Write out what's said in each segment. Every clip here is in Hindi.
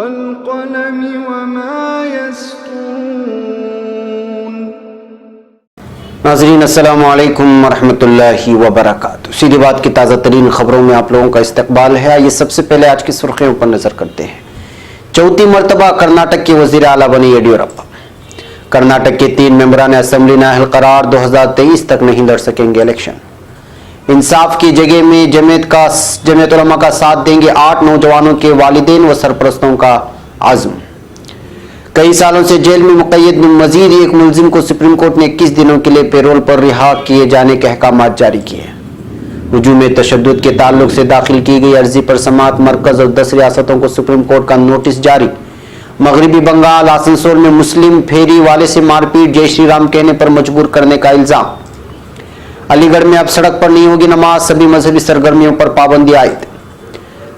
वल्क़लमि वमा यस्तून। नाज़रीन अस्सलामु अलैकुम वरहमतुल्लाहि वबरकातुहू। सीधी बात की ताज़ा तरीन खबरों में आप लोगों का इस्तकबाल है। ये सबसे पहले आज की सुर्खियों पर नजर करते हैं। चौथी मरतबा कर्नाटक के वज़ीर आला बने येडियुरप्पा। कर्नाटक के 3 मेंबरान असेंबली नाअहल करार 2023 तक नहीं लड़ सकेंगे इलेक्शन। इंसाफ की जगह में जमीयत उलमा का साथ देंगे 8 नौजवानों के वालिदैन व सरपरस्तों का आज़म। कई सालों से जेल में मुक़य्यद मजीद एक मुलजिम को सुप्रीम कोर्ट ने 21 दिनों के लिए पेरोल पर रिहा किए जाने के अहकामात जारी किए। हुजूम तशद्दुद के ताल्लुक से दाखिल की गई अर्जी पर समाअत मरकज और 10 रियासतों को सुप्रीम कोर्ट का नोटिस जारी। मगरबी बंगाल आसनसोल में मुस्लिम फेरी वाले से मारपीट, जय श्री राम कहने पर मजबूर करने का इल्जाम। अलीगढ़ में अब सड़क पर नहीं होगी नमाज, सभी मजहबी सरगर्मियों पर पाबंदी आयद।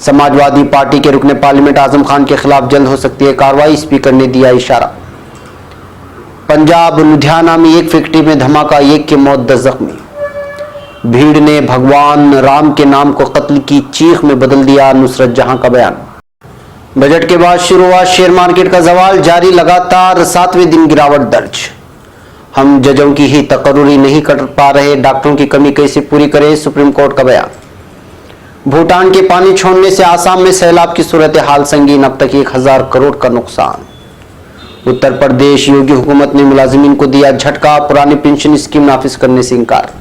समाजवादी पार्टी के रुकने पार्लियामेंट आजम खान के खिलाफ जल्द हो सकती है कार्रवाई, स्पीकर ने दिया इशारा। पंजाब लुधियाना में एक फैक्ट्री में धमाका, 1 की मौत 10 जख्मी। भीड़ ने भगवान राम के नाम को कत्ल की चीख में बदल दिया, नुसरत जहां का बयान। बजट के बाद शुरू हुआ शेयर मार्केट का जवाल, जारी लगातार 7वें दिन गिरावट दर्ज। हम जजों की ही तकर्रुरी नहीं कर पा रहे, डॉक्टरों की कमी कैसे पूरी करें, सुप्रीम कोर्ट का बयान। भूटान के पानी छोड़ने से आसाम में सैलाब की सूरत हाल संगीन, अब तक 1000 करोड़ का नुकसान। उत्तर प्रदेश योगी हुकूमत ने मुलाजिमीन को दिया झटका, पुरानी पेंशन स्कीम नाफिज करने से इनकार।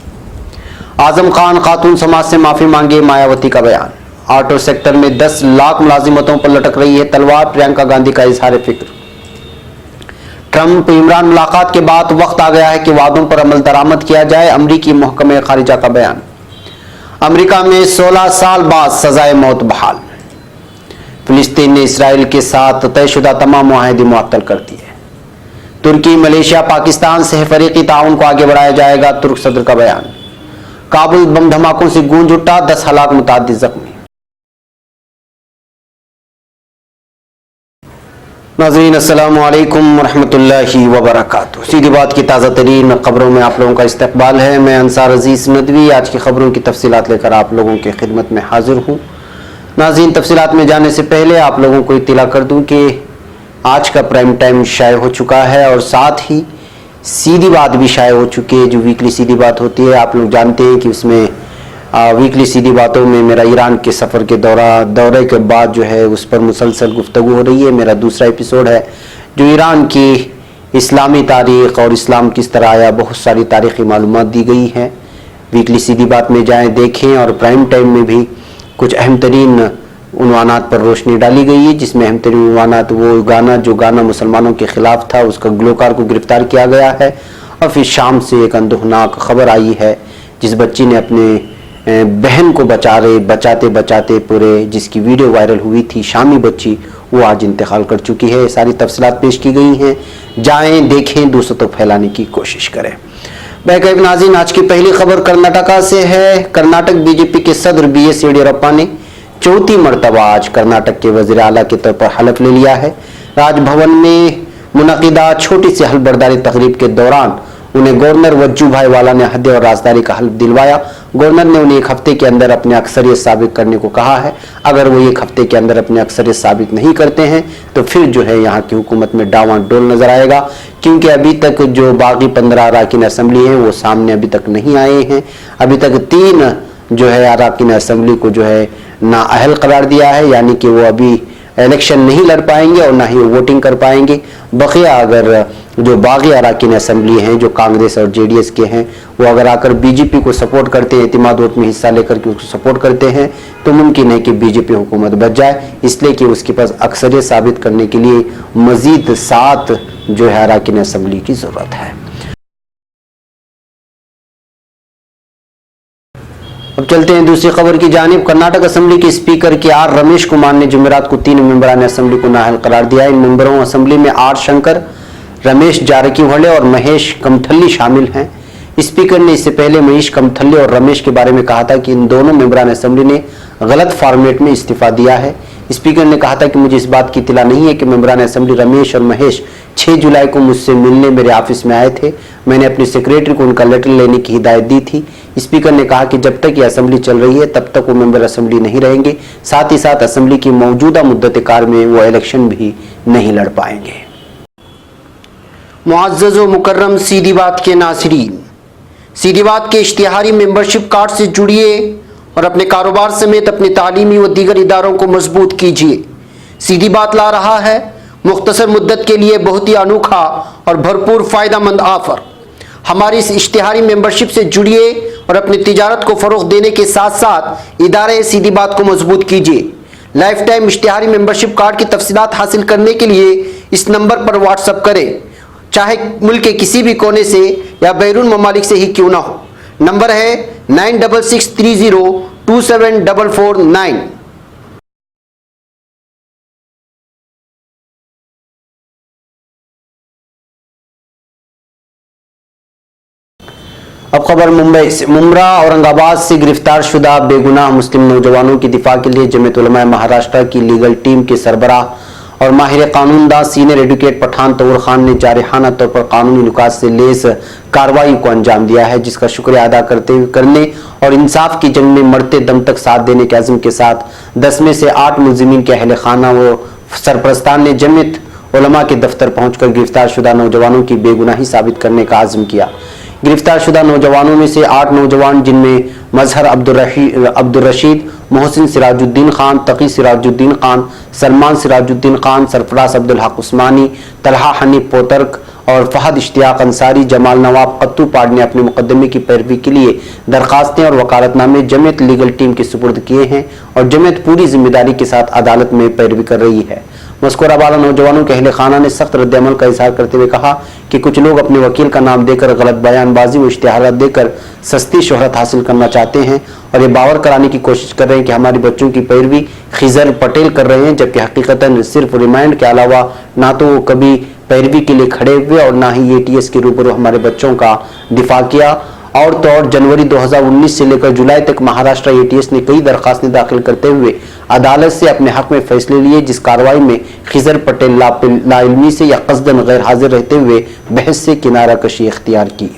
आजम खान खातून समाज से माफी मांगे, मायावती का बयान। ऑटो सेक्टर में 10 लाख मुलाजिमतों पर लटक रही है तलवार, प्रियंका गांधी का इजहार फिक्र। ट्रंप इमरान मुलाकात के बाद वक्त आ गया है कि वादों पर अमल दरामद किया जाए, अमरीकी महकमे खारिजा का बयान। अमेरिका में 16 साल बाद सजाए मौत बहाल। फिलिस्तीन ने इसराइल के साथ तयशुदा तमाम मुआहदे मुअत्तल कर दिए। तुर्की मलेशिया पाकिस्तान से फरीकी ताउन को आगे बढ़ाया जाएगा, तुर्क सदर का बयान। काबुल बम धमाकों से गूंज उठा, 10 हलाक मुतादिद जख्मी। नाज़रीन अस्सलामु अलैकुम वरहमतुल्लाहि वबरकातुहू। सीधी बात की ताज़ा तरीन खबरों में आप लोगों का इस्तकबाल है। मैं अंसार अजीज़ नदवी आज की खबरों की तफसीलात लेकर आप लोगों की खिदमत में हाजिर हूँ। नाज़रीन, तफसीलात में जाने से पहले आप लोगों को इत्तला कर दूँ कि आज का प्राइम टाइम शाये हो चुका है और साथ ही सीधी बात भी शाये हो चुकी है, जो वीकली सीधी बात होती है। आप लोग जानते हैं कि उसमें वीकली सीधी बातों में मेरा ईरान के सफ़र के दौरे के बाद जो है उस पर मुसलसल गुफ्तगू हो रही है। मेरा दूसरा एपिसोड है जो ईरान की इस्लामी तारीख़ और इस्लाम किस तरह आया, बहुत सारी तारीख़ी मालूमात दी गई हैं। वीकली सीधी बात में जाएं, देखें। और प्राइम टाइम में भी कुछ अहम तरीन उन्वानात पर रोशनी डाली गई है, जिसमें अहम तरीन उन्वानात वो जो गाना मुसलमानों के ख़िलाफ़ था, उसका ग्लोकार को गिरफ़्तार किया गया है। और फिर शाम से एक अंदोहनाक खबर आई है जिस बच्ची ने अपने बहन को बचाते बचाते पूरे, जिसकी वीडियो वायरल हुई थी, शामी बच्ची, वो आज इंतकाल कर चुकी है। सारी तफसीलात पेश की गई हैं, जाएं देखें, दूसरों तक फैलाने की कोशिश करें। बैकअप नाज़रीन, आज की पहली खबर कर्नाटका से है। कर्नाटक बीजेपी के सदर BS येडियुरप्पा ने चौथी मरतबा आज कर्नाटक के वज़ीर आला के तौर पर हलफ ले लिया है। राजभवन में मुनक़िदा छोटी सी हल्फबरदारी तकरीब के दौरान उन्हें गवर्नर वज्जूभाई वाला ने हद और राजदारी का हल्फ दिलवाया। गवर्नर ने उन्हें 1 हफ्ते के अंदर अपने अक्सरियत साबित करने को कहा है। अगर वो 1 हफ्ते के अंदर अपने अक्सरियत साबित नहीं करते हैं तो फिर जो है यहाँ की हुकूमत में डावाडोल नजर आएगा, क्योंकि अभी तक जो बाकी 15 अराकीन असेंबली हैं वो सामने अभी तक नहीं आए हैं। अभी तक 3 जो है अराकीन असेंबली को जो है नाअहल करार दिया है, यानी कि वो अभी इलेक्शन नहीं लड़ पाएंगे और ना ही वो वोटिंग कर पाएंगे। बकिया अगर जो बागी अराकीन असेंबली हैं जो कांग्रेस और JDS के हैं, वो अगर आकर बीजेपी को सपोर्ट करते हैं, इतिमाद वोट में हिस्सा लेकर के उसको सपोर्ट करते हैं, तो मुमकिन है कि बीजेपी हुकूमत बच जाए। इसलिए कि उसके पास अक्सरियत साबित करने के लिए मजीद 7 जो है अराकीन असेंबली की ज़रूरत है। अब चलते हैं दूसरी खबर की जानिब। कर्नाटक असेंबली के स्पीकर के R रमेश कुमार ने जुमेरात को 3 मेंबरान असेंबली को नाअहल करार दिया। इन मेंबरों असेंबली में R शंकर, रमेश जारकीहोले और महेश कमथल्ली शामिल हैं। स्पीकर ने इससे पहले महेश कमथल्ली और रमेश के बारे में कहा था कि इन दोनों मेंबरान असेंबली ने गलत फॉर्मेट में इस्तीफा दिया है। स्पीकर ने कहा था कि मुझे इस बात की इत्तला नहीं है कि मेंबरान असेंबली रमेश और महेश 6 जुलाई को मुझसे मिलने मेरे ऑफिस में आए थे। मैंने अपने सेक्रेटरी को उनका लेटर लेने की हिदायत दी थी। स्पीकर ने कहा कि जब तक ये असेंबली चल रही है तब तक वो मेंबर असेंबली नहीं रहेंगे, साथ ही साथ असेंबली की मौजूदा मुद्दत कार में वो इलेक्शन भी नहीं लड़ पाएंगे। मुअज़्ज़ज़ व मुकर्रम सीधी बात के नाज़रीन, सीधी बात के इश्तिहारी मेंबरशिप कार्ड से जुड़िए और अपने कारोबार समेत अपने तालीमी व दीगर इदारों को मजबूत कीजिए। सीधी बात ला रहा है मुख्तसर मुद्दत के लिए बहुत ही अनोखा और भरपूर फ़ायदेमंद ऑफर। हमारी इस इश्तिहारी मेंबरशिप से जुड़िए और अपनी तिजारत को फ़रोग़ देने के साथ साथ इदारे सीधी बात को मजबूत कीजिए। लाइफ टाइम इश्तिहारी मेंबरशिप कार्ड की तफसीलात हासिल करने के लिए इस नंबर पर व्हाट्सअप करें, चाहे मुल्क के किसी भी कोने से या बैरून ममालिक से ही क्यों ना हो। नंबर है 9663027449। अब खबर मुंबई से। मुंब्रा औरंगाबाद से गिरफ्तार शुदा बेगुनाह मुस्लिम नौजवानों की दिफा के लिए जमीयत उलमा महाराष्ट्र की लीगल टीम के सरबराह और माहिर कानूनदा सीनियर एडवोकेट पठान तौर खान ने जारिहाना तौर पर कानूनी नुकात से लेस कार्रवाई को अंजाम दिया है, जिसका शुक्रिया अदा करने और इंसाफ की जंग में मरते दम तक साथ देने के अज़्म के साथ 10 में से 8 मुल्ज़िमीन के अहले खाना व सरपरस्तान ने जमीयत उलमा के दफ्तर पहुंचकर गिरफ्तार शुदा नौजवानों की बेगुनाही साबित करने का आज़म किया। गिरफ्तार शुदा नौजवानों में से 8 नौजवान, जिनमें मजहर अब्दुल रशीद, मोहसिन सिराजुद्दीन खान, तकी सिराजुद्दीन खान, सलमान सिराजुद्दीन खान, सरफराज अब्दुल हक उस्मानी, तलहा हनीफ पोतर्क और फहद इश्तियाक अंसारी, जमाल नवाब कत्तू पाड ने अपने मुकदमे की पैरवी के लिए दरखास्तें और वकालतनामे जमीयत लीगल टीम के सुपुर्द किए हैं और जमीयत पूरी जिम्मेदारी के साथ अदालत में पैरवी कर रही है। मज़कूरा बाला नौजवानों के अहले खाना ने सख्त रद्द-ए-अमल का इजहार करते हुए कहा कि कुछ लोग अपने वकील का नाम देकर गलत बयानबाजी व इश्तिहारात देकर सस्ती शोहरत हासिल करना चाहते हैं और ये बावर कराने की कोशिश कर रहे हैं कि हमारे बच्चों की पैरवी खिजर पटेल कर रहे हैं, जबकि हकीकतन सिर्फ रिमांड के अलावा ना तो वो कभी पैरवी के लिए खड़े हुए और ना ही एटीएस के रूबरू हमारे बच्चों का दिफा किया। और तो और जनवरी 2019 से लेकर जुलाई तक महाराष्ट्र एटीएस ने कई दरखास्तें दाखिल करते हुए अदालत से अपने हक में फैसले लिए, जिस कार्रवाई में खिजर पटेल लाइल्मी से या कस्दन गैर हाजिर रहते हुए बहस से किनारा कशी इख्तियार की।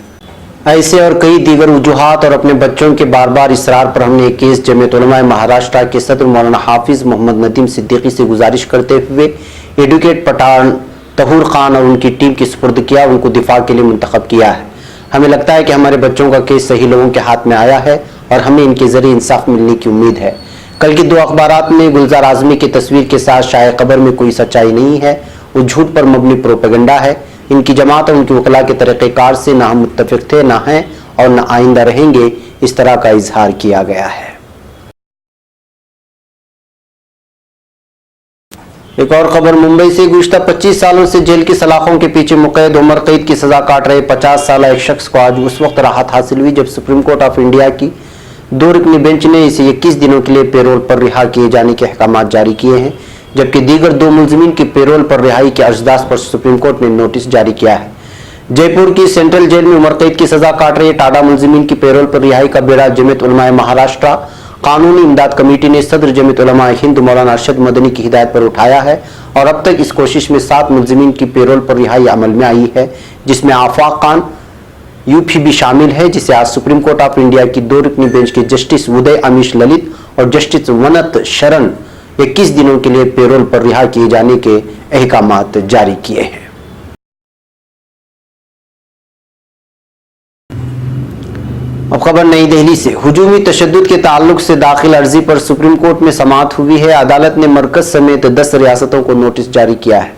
ऐसे और कई दीगर वजूहात और अपने बच्चों के बार बार इसरार पर हमने एक केस जमीयत उलमा महाराष्ट्र के सदर मौलाना हाफिज मोहम्मद नदीम सिद्दीकी से गुजारिश करते हुए एडवोकेट पठान तहूर खान और उनकी टीम के सुपुर्द किया, उनको दिफा के लिए मुंतखब किया है। हमें लगता है कि हमारे बच्चों का केस सही लोगों के हाथ में आया है और हमें इनके जरिए इंसाफ मिलने की उम्मीद है। कल की 2 अखबारात में गुलजार आजमी की तस्वीर के साथ शाये खबर में कोई सच्चाई नहीं है, वो झूठ पर मबनी प्रोपेगेंडा है। इनकी जमात और उनके वकला के तरीक़ेकार से ना हम मुत्तफिक थे, ना हैं और ना आइंदा रहेंगे, इस तरह का इजहार किया गया है। एक और खबर मुंबई से। गुज़िश्ता 25 सालों से जेल की सलाखों के पीछे मुक़ैद उम्र कैद की सजा काट रहे 50 साल एक शख्स को आज उस वक्त राहत हासिल हुई जब सुप्रीम कोर्ट ऑफ इंडिया की 2 रुकनी बेंच ने इसे 21 दिनों के लिए पेरोल पर रिहा किए जाने के अहकाम जारी किए हैं, जबकि दीगर 2 मुल्ज़िमीन की पेरोल पर रिहाई के अर्जदास पर सुप्रीम कोर्ट ने नोटिस जारी किया है। जयपुर की सेंट्रल जेल में उम्र कैद की सजा काट रहे टाडा मुल्ज़िमीन की पेरोल पर रिहाई का बेड़ा जमीयत उलमा महाराष्ट्र कानूनी इमदाद कमेटी ने सदर जमीयत उलमा हिंद मौलाना अरशद मदनी की हिदायत पर उठाया है और अब तक इस कोशिश में 7 मुल्ज़िमीन की पेरोल पर रिहाई अमल में आई है, जिसमें आफाक खान यूपी भी शामिल है, जिसे आज सुप्रीम कोर्ट ऑफ इंडिया की 2 रुकनी बेंच के जस्टिस उदय अमीश ललित और जस्टिस वनत शरण 21 दिनों के लिए पेरोल पर रिहा किए जाने के अहकाम जारी किए हैं। अब खबर नई दिल्ली से। हुजूमी तशद्दुद के ताल्लुक से दाखिल अर्जी पर सुप्रीम कोर्ट में समाअत हुई है। अदालत ने मरकज समेत 10 रियासतों को नोटिस जारी किया है।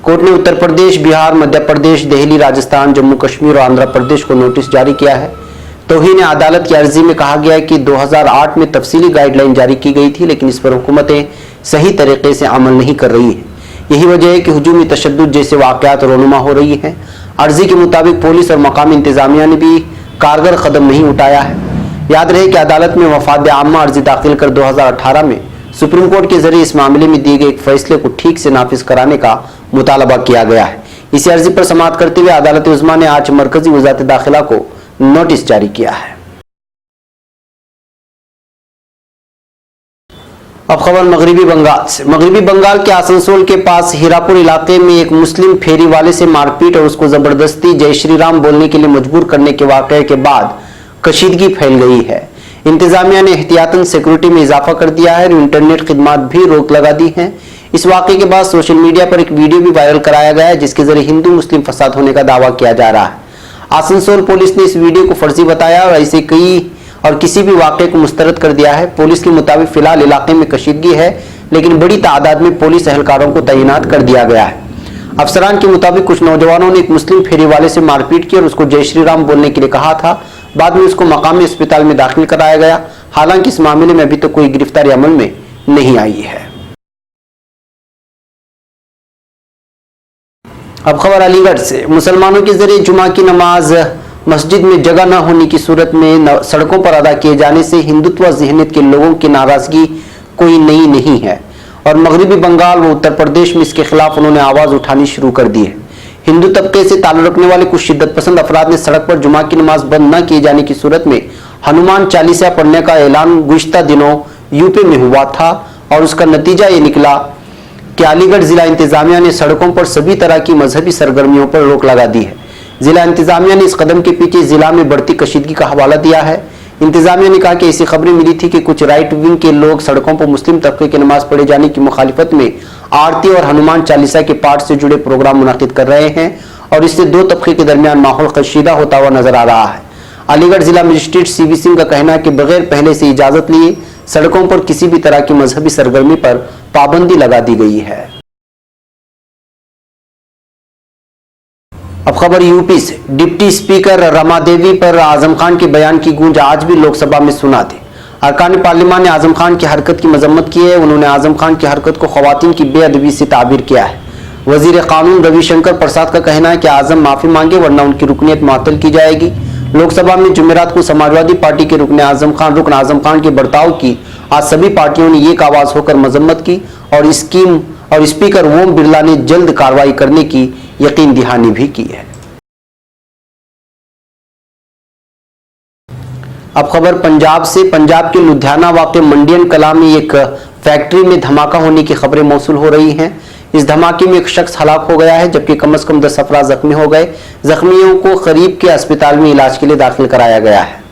कोर्ट ने उत्तर प्रदेश, बिहार, मध्य प्रदेश, दिल्ली, राजस्थान, जम्मू कश्मीर और आंध्र प्रदेश को नोटिस जारी किया है। तौहीन अदालत की अर्जी में कहा गया है कि 2008 में तफसीली गाइडलाइन जारी की गई थी, लेकिन इस पर हुकूमतें सही तरीके से अमल नहीं कर रही है। यही वजह है कि हुजूमी तशद्दुद जैसे वाक़यात रोनुमा हो रही हैं। अर्जी के मुताबिक पुलिस और मकामी इंतजामिया ने भी कारगर कदम नहीं उठाया है। याद रहे कि अदालत में वफाद आम्मा अर्जी दाखिल कर 2018 में सुप्रीम कोर्ट के जरिए इस मामले में दिए गए एक फैसले को ठीक से नाफिज कराने का मुतालबा किया गया है। इसी अर्जी पर समाअत करते हुए अदालत उज़्मा ने आज मरकजी वज़ारत दाखिला को नोटिस जारी किया है। अब खबर मगरिबी बंगाल से। मगरिबी बंगाल के आसनसोल के पास हीरापुर इलाके में एक मुस्लिम फेरी वाले से मारपीट और उसको जबरदस्ती जय श्री राम बोलने के लिए मजबूर करने के वाकये के बाद कशीदगी फैल गई है। इंतजामिया ने एहतियातन सिक्योरिटी में इजाफा कर दिया है और इंटरनेट खिदमात भी रोक लगा दी है। इस वाक़े के बाद सोशल मीडिया पर एक वीडियो भी वायरल कराया गया है जिसके जरिए हिंदू मुस्लिम फसाद होने का दावा किया जा रहा है। आसनसोल पुलिस ने इस वीडियो को फर्जी बताया और ऐसे किसी भी वाक़े को मुस्तरद कर दिया है। पुलिस के मुताबिक फिलहाल इलाके में कशीदगी है, लेकिन बड़ी तादाद में पुलिस एहलकारों को तैनात कर दिया गया है। अफसरान के मुताबिक कुछ नौजवानों ने एक मुस्लिम फेरी वाले से मारपीट की और उसको जय श्री राम बोलने के लिए कहा था। बाद में उसको मकामी अस्पताल में दाखिल कराया गया। हालांकि इस मामले में अभी तो कोई गिरफ्तारी अमल में नहीं आई है। अब खबर अलीगढ़ से। मुसलमानों के जरिए जुमा की नमाज मस्जिद में जगह न होने की सूरत में सड़कों पर अदा किए जाने से हिंदुत्व ज़हनियत के लोगों की नाराजगी कोई नई नहीं है और मगरबी बंगाल व उत्तर प्रदेश में इसके खिलाफ उन्होंने आवाज उठानी शुरू कर दी है। हिंदू तबके से ताल्लुक रखने वाले कुछ शिद्दत पसंद अफराद ने सड़क पर जुमा की नमाज बंद न किए जाने की सूरत में हनुमान चालीसा पढ़ने का ऐलान गुज़िश्ता दिनों यूपी में हुआ था और उसका नतीजा ये निकला कि अलीगढ़ जिला इंतजामिया ने सड़कों पर सभी तरह की मजहबी सरगर्मियों पर रोक लगा दी है। जिला इंतजामिया ने इस कदम के पीछे जिला में बढ़ती कशीदगी का हवाला दिया है। इंतजामिया ने कहा कि ऐसी खबरें मिली थी कि कुछ राइट विंग के लोग सड़कों पर मुस्लिम तबके की नमाज पढ़े जाने की मुखालिफत में आरती और हनुमान चालीसा के पाठ से जुड़े प्रोग्राम मुनाकिद कर रहे हैं और इससे दो तबके के दरमियान माहौल कशीदा होता हुआ नजर आ रहा है। अलीगढ़ जिला मजिस्ट्रेट सीवी सिंह का कहना है कि बगैर पहले से इजाजत लिए सड़कों पर किसी भी तरह की मजहबी सरगर्मी पर पाबंदी लगा दी गई है। अब खबर यूपी से। डिप्टी स्पीकर रमा देवी पर आजम खान के बयान की गूंज आज भी लोकसभा में सुना दी। अरकान पार्लियामान ने आजम खान की हरकत की मजम्मत की है। उन्होंने आजम खान की हरकत को खवातीन की बेअदबी से ताबीर किया है। वजीर कानून रविशंकर प्रसाद का कहना है कि आजम माफी मांगे वरना उनकी रुकनीत मुअत्तल की जाएगी। लोकसभा में जुमेरात को समाजवादी पार्टी के रुकन आजम खान के बर्ताव की आज सभी पार्टियों ने एक आवाज होकर मजम्मत की और स्पीकर ओम बिरला ने जल्द कार्रवाई करने की यकीन दहानी भी की है। अब खबर पंजाब से। पंजाब के लुधियाना वाक़े मंडियन कला में एक फैक्ट्री में धमाका होने की खबरें मौसूल हो रही हैं। इस धमाके में एक शख्स हलाक हो गया है जबकि कम से कम 10 अफराद जख्मी हो गए। जख्मियों को करीब के अस्पताल में इलाज के लिए दाखिल कराया गया है।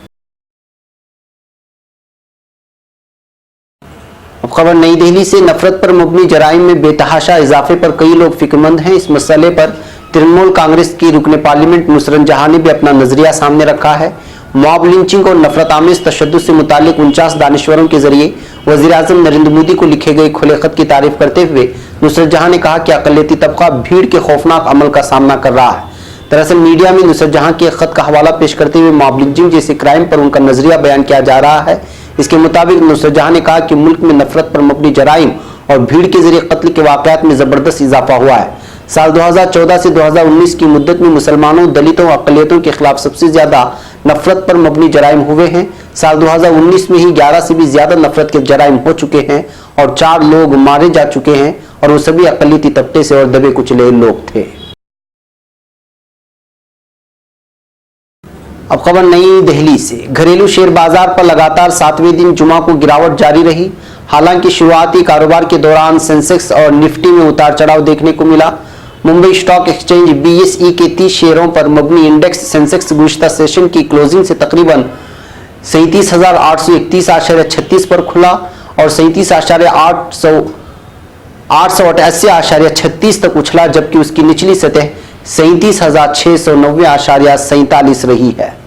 अब खबर नई दिल्ली से। नफरत पर मबनी जराइम में बेतहाशा इजाफे पर कई लोग फिक्रमंद हैं। इस मसले पर तृणमूल कांग्रेस की रुकने पार्लियामेंट नुसरत जहां ने भी अपना नजरिया सामने रखा है। मॉब लिंचिंग और नफरत आमेज तशद्दुद से मुतालिक 49 दानिश्वरों के जरिए वजीर आज़म नरेंद्र मोदी को लिखे गए खुले खत की तारीफ करते हुए नुसरत जहां ने कहा कि अक़लियती तबका भीड़ के खौफनाक अमल का सामना कर रहा है। दरअसल मीडिया में नुसरत जहां के खत का हवाला पेश करते हुए मॉब लिंचिंग जैसे क्राइम पर उनका नजरिया बयान किया जा रहा है। इसके मुताबिक नुसरत जहां ने कहा कि मुल्क में नफरत पर मबनी जराइम और भीड़ के जरिए कत्ल के वाक़यात में जबरदस्त इजाफा हुआ है। साल 2014 से 2019 की मुद्दत में मुसलमानों, दलितों और अक़लियतों के खिलाफ सबसे ज्यादा नफरत पर मबनी जराइम हुए हैं। साल 2019 में ही 11 से भी ज्यादा नफरत के जराइम हो चुके हैं और 4 लोग मारे जा चुके हैं और वो सभी अक़लियती तबके से और दबे कुचले लोग थे। अब खबर नई दिल्ली से। घरेलू शेयर बाजार पर लगातार 7वें दिन जुमा को गिरावट जारी रही। हालांकि शुरुआती कारोबार के दौरान सेंसेक्स और निफ्टी में उतार चढ़ाव देखने को मिला। मुंबई स्टॉक एक्सचेंज BSE के 30 शेयरों पर मबनी इंडेक्स सेंसेक्स गुज़िश्ता सेशन की क्लोजिंग से तकरीबन 37,831.36 पर खुला और 37,888.36 तक उछला, जबकि उसकी निचली सतह 37,690.47 रही है।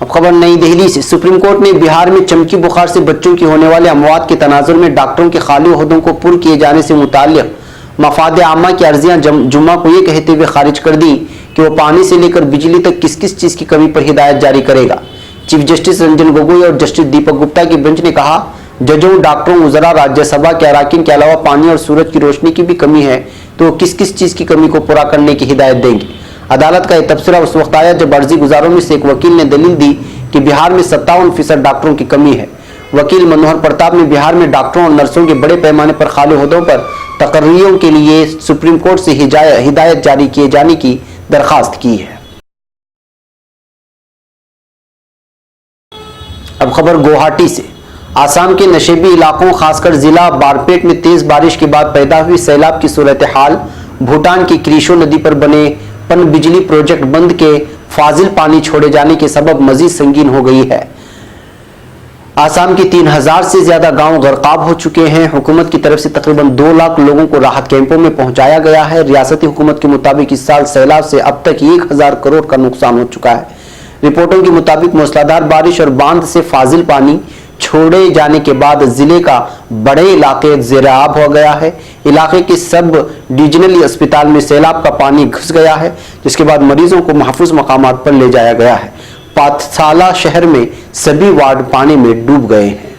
अब खबर नई दिल्ली से। सुप्रीम कोर्ट ने बिहार में चमकी बुखार से बच्चों की होने वाले अमवात के तनाजुर में डॉक्टरों के खाली ओहदों को पुर किए जाने से मुताल्लिक मफाद आमा की अर्जियां जुम्मा को ये कहते हुए खारिज कर दी कि वो पानी से लेकर बिजली तक किस किस चीज की कमी पर हिदायत जारी करेगा। चीफ जस्टिस रंजन गोगोई और जस्टिस दीपक गुप्ता की बेंच ने कहा, जजों, डॉक्टरों, वज़रा, राज्यसभा के अराकीन के अलावा पानी और सूरज की रोशनी की भी कमी है तो वो किस किस चीज की कमी को पूरा करने की हिदायत देंगे। अदालत का यह तबसरा उस वक्त आया जब अर्जी गुजारों में से एक वकील ने दलील दी कि बिहार में 57% डॉक्टरों की कमी है। वकील मनोहर प्रताप ने बिहार में डॉक्टरों और नर्सों के बड़े पैमाने पर खाली ओहदों पर तकर्रियों के लिए सुप्रीम कोर्ट से हिदायत जारी किए जाने की दरखास्त की है। अब खबर गुवाहाटी से। आसाम के नशेबी इलाकों खासकर जिला बारपेट में तेज बारिश के बाद पैदा हुई सैलाब की सूरत हाल, भूटान की क्रीशो नदी पर बने पन बिजली प्रोजेक्ट बंद के फाजिल पानी छोड़े जाने के सबब मजीद संगीन हो गई है। आसाम के 3000 से ज्यादा गांव गर्काब हो चुके हैं। हुकूमत की तरफ से तकरीबन 2 लाख लोगों को राहत कैंपों में पहुंचाया गया है। रियासती हुकूमत के मुताबिक इस साल सैलाब से अब तक 1000 करोड़ का नुकसान हो चुका है। रिपोर्टों के मुताबिक मूसलाधार बारिश और बांध से फाजिल पानी छोड़े जाने के बाद जिले का बड़े इलाके ज़ेर-आब हो गया है। इलाके के सब डिविजनल अस्पताल में सैलाब का पानी घुस गया है, जिसके बाद मरीजों को महफूज मकामात पर ले जाया गया है। पाठशाला शहर में सभी वार्ड पानी में डूब गए हैं।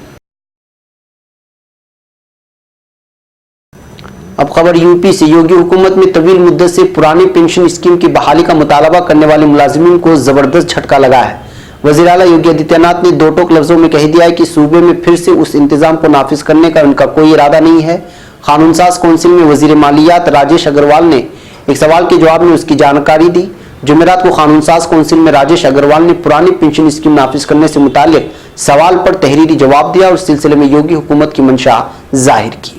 अब खबर यूपी से। योगी हुकूमत में तवील मुद्दत से पुरानी पेंशन स्कीम की बहाली का मुतालबा करने वाले मुलाजिमीन को जबरदस्त झटका लगा है। वज़ीर आला योगी आदित्यनाथ ने दो टोक लफ्जों में कह दिया है कि सूबे में फिर से उस इंतजाम को नाफिज करने का उनका कोई इरादा नहीं है। कानून साज कौंसिल में वजीर मालियात राजेश अग्रवाल ने एक सवाल के जवाब में उसकी जानकारी दी। जुमेरात को कानून साज कौंसिल में राजेश अग्रवाल ने पुरानी पेंशन स्कीम नाफिज करने से मुतालिक सवाल पर तहरीरी जवाब दिया और इस सिलसिले में योगी हुकूमत की मंशा जाहिर की।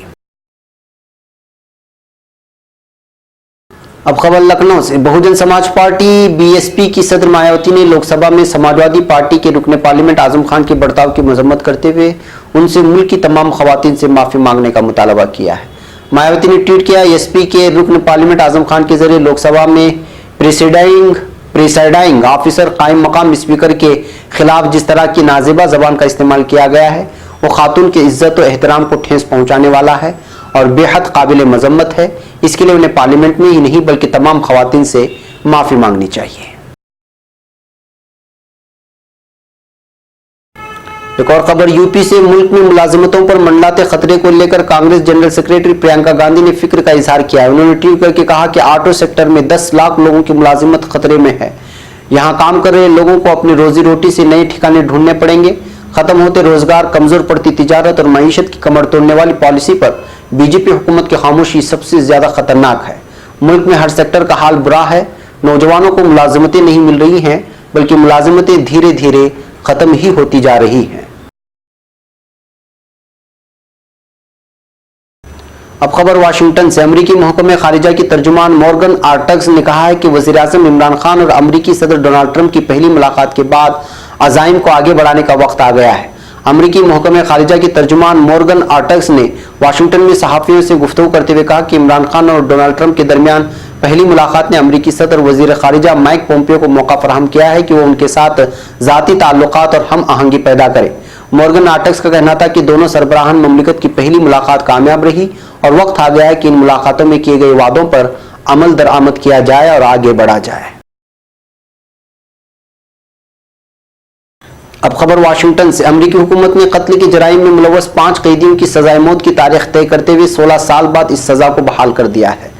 अब खबर लखनऊ से। बहुजन समाज पार्टी बीएसपी की सदर मायावती ने लोकसभा में समाजवादी पार्टी के रुकने पार्लियामेंट आजम खान के बर्ताव की मजम्मत करते हुए उनसे मुल्क की तमाम खवातीन से माफी मांगने का मुतालबा किया है। मायावती ने ट्वीट किया, एसपी के रुकन पार्लियामेंट आजम खान के जरिए लोकसभा में प्रिसाइडिंग ऑफिसर कायम मकाम स्पीकर के खिलाफ जिस तरह की नाजेबा जबान का इस्तेमाल किया गया है वो खातून के इज्जत और एहतराम को ठेस पहुंचाने वाला है और बेहद काबिल मजम्मत है। इसके लिए उन्हें पार्लियामेंट में ही नहीं बल्कि तमाम खवातीन से माफी मांगनी चाहिए। एक और खबर यूपी से। मुल्क में मुलाजिमतों पर मंडलाते खतरे को लेकर कांग्रेस जनरल सेक्रेटरी प्रियंका गांधी ने फिक्र का इजहार किया है। उन्होंने ट्वीट करके कहा कि ऑटो सेक्टर में 10 लाख लोगों की मुलाजिमत खतरे में है। यहां काम कर रहे लोगों को अपनी रोजी रोटी से नए ठिकाने ढूंढने पड़ेंगे। खत्म होते रोजगार, कमजोर पड़ती तिजारत और मईशत की कमर तोड़ने वाली पॉलिसी पर बीजेपी हुकूमत की खामोशी सबसे ज्यादा खतरनाक है। मुल्क में हर सेक्टर का हाल बुरा है। नौजवानों को मुलाजिमतें नहीं मिल रही हैं बल्कि मुलाजिमतें धीरे धीरे खत्म ही होती जा रही हैं। अब खबर वाशिंगटन से। अमरीकी महकमे खारिजा की तर्जुमान मॉर्गन आर्टग्स ने कहा है कि वज़ीर-ए-आज़म इमरान खान और अमरीकी सदर डोनाल्ड ट्रंप की पहली मुलाकात के बाद अज़ाइम को आगे बढ़ाने का वक्त आ गया है। अमरीकी महकमे खारिजा की तर्जुमान मॉर्गन आर्टग्स ने वाशिंगटन में सहाफ़ियों से गुफ्तगू करते हुए कहा कि इमरान खान और डोनाल्ड ट्रंप के दरमियान पहली मुलाकात ने अमरीकी सदर वज़ीर खारिजा माइक पोम्पियो को मौका फराहम किया है कि वो उनके साथ ज़ाती ताल्लुकात और हम आहंगी पैदा करें। मॉर्गन आर्टग्स का कहना था कि दोनों सरबराहान ममलिकत की पहली मुलाकात कामयाब रही और वक्त आ गया है कि इन मुलाकातों में किए गए वादों पर अमल दरामद किया जाए और आगे बढ़ा जाए। अब खबर वाशिंगटन से। अमरीकी हुकूमत ने कत्ल के जराइम में मुलव्वस 5 कैदियों की सजाए मौत की तारीख तय करते हुए 16 साल बाद इस सजा को बहाल कर दिया है।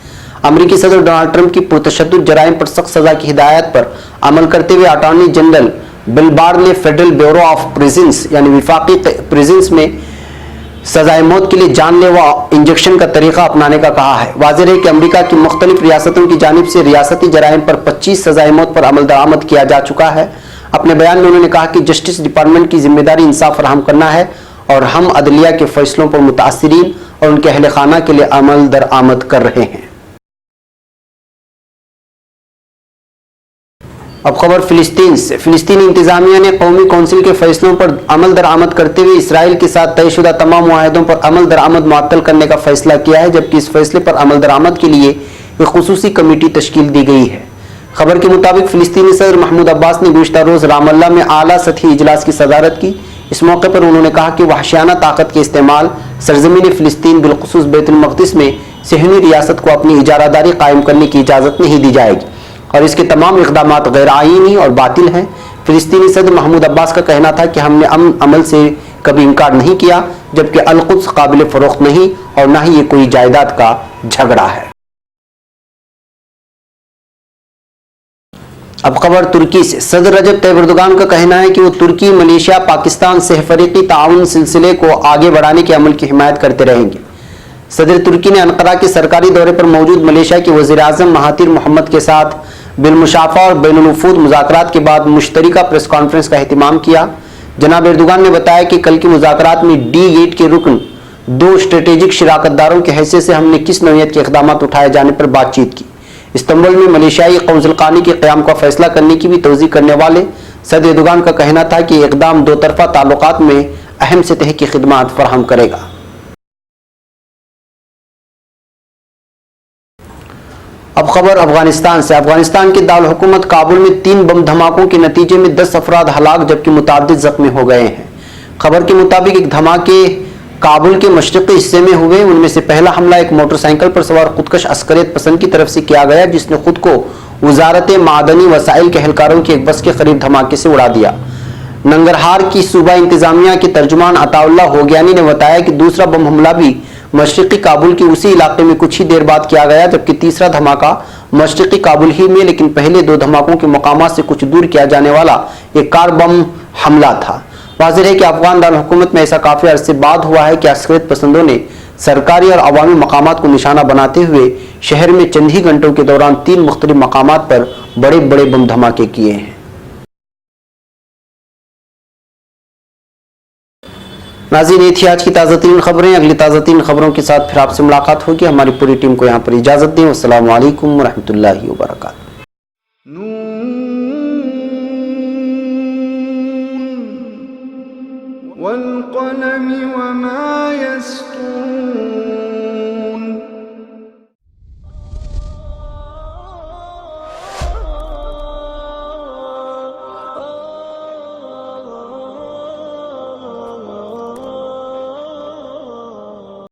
अमरीकी सदर डोनाल्ड ट्रंप की पुरतशद्दुद जराइम पर सख्त सजा की हिदायत पर अमल करते हुए अटॉर्नी जनरल बिल बार ने फेडरल ब्यूरो ऑफ प्रिजन्स यानी विफाकी प्रिजन्स में सजाए मौत के लिए जानलेवा इंजेक्शन का तरीका अपनाने का कहा है। वाज़ेह है कि अमेरिका की मुख्तलिफ रियासतों की जानिब से रियासती जराइम पर 25 सजाए मौत पर अमल दरामद किया जा चुका है। अपने बयान में उन्होंने कहा कि जस्टिस डिपार्टमेंट की जिम्मेदारी इंसाफ फराहम करना है और हम अदलिया के फैसलों पर मुतासिरीन और उनके अहले खाना के लिए अमल दरामद कर रहे हैं। अब खबर फिलिस्तीन से। फिलिस्तीनी इंतजामिया ने कौमी कौंसिल के फैसलों पर अमल दरामद करते हुए इसराइल के साथ तयशुदा तमाम मुआहदों पर अमल दरामद मुअत्तल करने का फैसला किया है, जबकि इस फैसले पर अमल दरामद के लिए एक खुसूसी कमेटी तश्कील दी गई है। खबर के मुताबिक फिलिस्तीनी सदर महमूद अब्बास ने गुज़िश्ता रोज रामल्ला में आला सतही इजलास की सदारत की। इस मौके पर उन्होंने कहा कि वहशियाना ताकत के इस्तेमाल सरजमीन फिलिस्तीन बिलखुसूस बैतुल मक़दिस में सहनी रियासत को अपनी इजारादारी कायम करने की इजाज़त नहीं दी जाएगी और इसके तमाम इक़दामात गैर आईनी और बातिल हैं। फिलिस्तीनी सदर महमूद अब्बास का कहना था कि हमने अमन अमल से कभी इनकार नहीं किया, जबकि अल-कुद्स काबिल फ़रोख्त नहीं और न ही ये कोई जायदाद का झगड़ा है। अब खबर तुर्की से। सदर रजब तैयब एर्दोगान का कहना है कि वो तुर्की, मलेशिया, पाकिस्तान से फरीकी ताउन सिलसिले को आगे बढ़ाने के अमल की हिमायत करते रहेंगे। सदर तुर्की ने अनकरा के सरकारी दौरे पर मौजूद मलेशिया के वज़ीर-ए-आज़म महातिर मोहम्मद के साथ बिलमुशाफा और बैनुल-वुफूद मुज़ाकरात के बाद मुश्तरिका प्रेस कॉन्फ्रेंस का एहतिमाम किया। जनाब एर्दोगान ने बताया कि कल के मुज़ाकरात में D8 के रुकन 2 स्ट्रेटेजिक शराकतदारों की हैसियत से हमने किस नौइयत के इक़दामात उठाए जाने पर बातचीत की। इस्तांबुल में मलेशियाई कौंसिल खानी के क़याम का फैसला करने की भी तवज़ीह करने वाले सदर एर्दोगान का कहना था कि इक़दाम दो तरफ़ा ताल्लुकात में अहम सतह की खिदमात फराहम करेगा। अब खबर अफगानिस्तान से। अफगानिस्तान के दारुल हुकूमत काबुल में 3 बम धमाकों के नतीजे में 10 अफराद हलाक जबकि मुताद्दिद जख्मी हो गए हैं। खबर के मुताबिक एक धमाके काबुल के मशरक़ी हिस्से में हुए। उनमें से पहला हमला एक मोटरसाइकिल पर सवार खुदकश अस्करियत पसंद की तरफ से किया गया, जिसने खुद को वजारत मादनी वसाइल के एहलकारों की एक बस के करीब धमाके से उड़ा दिया। नंगरहार की सूबा इंतजामिया के तर्जुमान अताउल्लाह होगियानी ने बताया कि दूसरा बम हमला भी मशरक़ी काबुल के उसी इलाके में कुछ ही देर बाद किया गया, जबकि तीसरा धमाका मशरक़ी काबुल ही में, लेकिन पहले 2 धमाकों के मकामात से कुछ दूर किया जाने वाला एक कार बम हमला था। वाज़ेह है कि अफगान दारुल हुकूमत में ऐसा काफ़ी अरसे बाद हुआ है कि अस्करियत पसंदों ने सरकारी और अवामी मकामात को निशाना बनाते हुए शहर में चंद ही घंटों के दौरान 3 मुख्तलिफ मकामात पर बड़े बड़े बम धमाके किए हैं। नाज़रीन, ये थी आज की ताज़ा तरीन खबरें। अगली ताज़ा तरीन खबरों के साथ फिर आपसे मुलाकात होगी। हमारी पूरी टीम को यहाँ पर इजाज़त दें। अस्सलामु अलैकुम वरहमतुल्लाहि वबरकातुहू। वल क़लम वमा यस्तूरून।